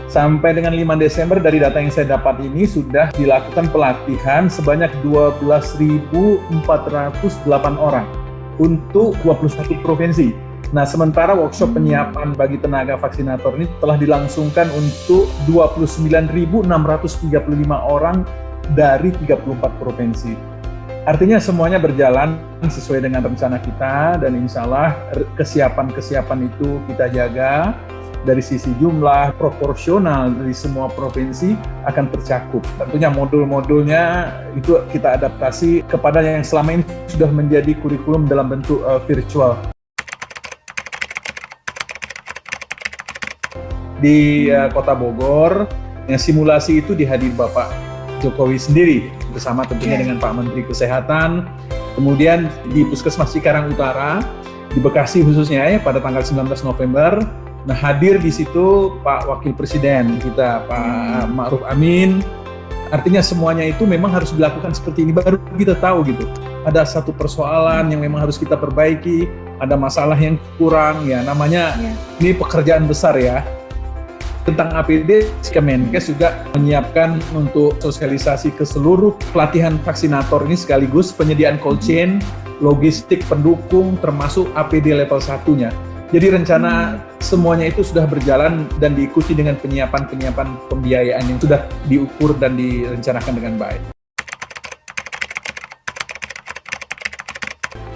Sampai dengan 5 Desember dari data yang saya dapat ini sudah dilakukan pelatihan sebanyak 12.408 orang untuk 21 provinsi. Nah, sementara workshop penyiapan bagi tenaga vaksinator ini telah dilangsungkan untuk 29.635 orang dari 34 provinsi. Artinya semuanya berjalan sesuai dengan rencana kita dan insya Allah kesiapan-kesiapan itu kita jaga. Dari sisi jumlah proporsional dari semua provinsi akan tercakup. Tentunya modul-modulnya itu kita adaptasi kepada yang selama ini sudah menjadi kurikulum dalam bentuk virtual. Di Kota Bogor, yang simulasi itu dihadiri Bapak Jokowi sendiri bersama tentunya dengan Pak Menteri Kesehatan. Kemudian di Puskesmas Cikarang Utara, di Bekasi khususnya ya pada tanggal 19 November. Nah, hadir di situ Pak Wakil Presiden kita, Pak Ma'ruf Amin. Artinya semuanya itu memang harus dilakukan seperti ini, baru kita tahu gitu. Ada satu persoalan yang memang harus kita perbaiki, ada masalah yang kurang, ya namanya ini pekerjaan besar ya. Tentang APD, Kemenkes juga menyiapkan untuk sosialisasi ke seluruh pelatihan vaksinator ini sekaligus penyediaan cold chain, logistik pendukung, termasuk APD level 1-nya. Jadi rencana semuanya itu sudah berjalan dan diikuti dengan penyiapan pembiayaan yang sudah diukur dan direncanakan dengan baik.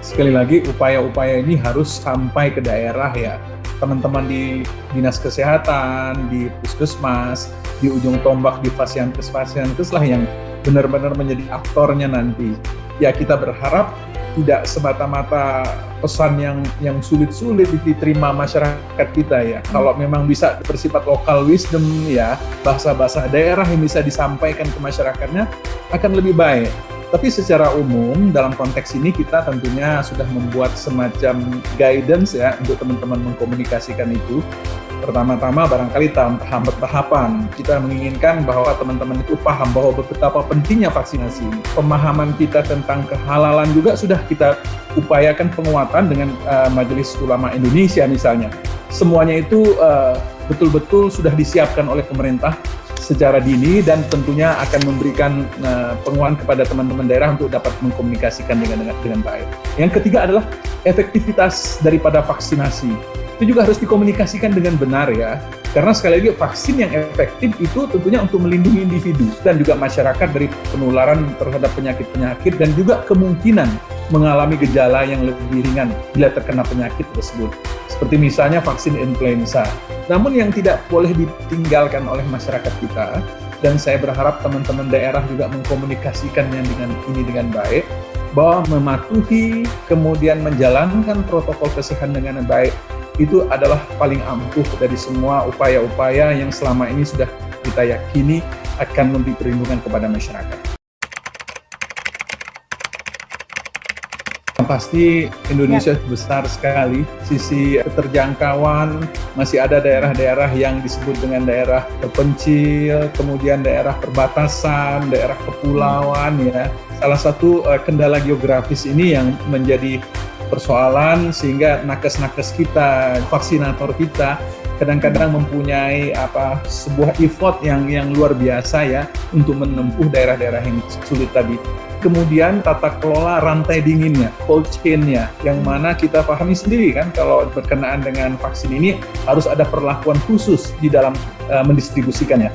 Sekali lagi, upaya-upaya ini harus sampai ke daerah ya. Teman-teman di Dinas Kesehatan, di Puskesmas, di ujung tombak di Fasiankes lah yang benar-benar menjadi aktornya nanti. Ya kita berharap tidak semata-mata pesan yang sulit-sulit diterima masyarakat kita ya. Kalau memang bisa bersifat local wisdom ya, bahasa-bahasa daerah yang bisa disampaikan ke masyarakatnya akan lebih baik. Tapi secara umum dalam konteks ini kita tentunya sudah membuat semacam guidance ya untuk teman-teman mengkomunikasikan itu. Pertama-tama barangkali tahapan kita menginginkan bahwa teman-teman itu paham bahwa betapa pentingnya vaksinasi. Pemahaman kita tentang kehalalan juga sudah kita upayakan penguatan dengan Majelis Ulama Indonesia misalnya. Semuanya itu betul-betul sudah disiapkan oleh pemerintah secara dini dan tentunya akan memberikan penguatan kepada teman-teman daerah untuk dapat mengkomunikasikan dengan baik. Yang ketiga adalah efektivitas daripada vaksinasi. Itu juga harus dikomunikasikan dengan benar ya. Karena sekali lagi vaksin yang efektif itu tentunya untuk melindungi individu dan juga masyarakat dari penularan terhadap penyakit-penyakit dan juga kemungkinan mengalami gejala yang lebih ringan bila terkena penyakit tersebut. Seperti misalnya vaksin influenza. Namun yang tidak boleh ditinggalkan oleh masyarakat kita, dan saya berharap teman-teman daerah juga mengkomunikasikannya dengan baik, bahwa mematuhi kemudian menjalankan protokol kesehatan dengan baik itu adalah paling ampuh dari semua upaya-upaya yang selama ini sudah kita yakini akan memberi perlindungan kepada masyarakat. Pasti Indonesia besar sekali, sisi keterjangkauan masih ada daerah-daerah yang disebut dengan daerah terpencil, kemudian daerah perbatasan, daerah kepulauan ya. Salah satu kendala geografis ini yang menjadi persoalan sehingga nakes-nakes kita, vaksinator kita kadang-kadang mempunyai sebuah effort yang luar biasa ya untuk menempuh daerah-daerah yang sulit tadi. Kemudian tata kelola rantai dinginnya, cold chain-nya, yang mana kita pahami sendiri kan kalau berkenaan dengan vaksin ini harus ada perlakuan khusus di dalam mendistribusikannya.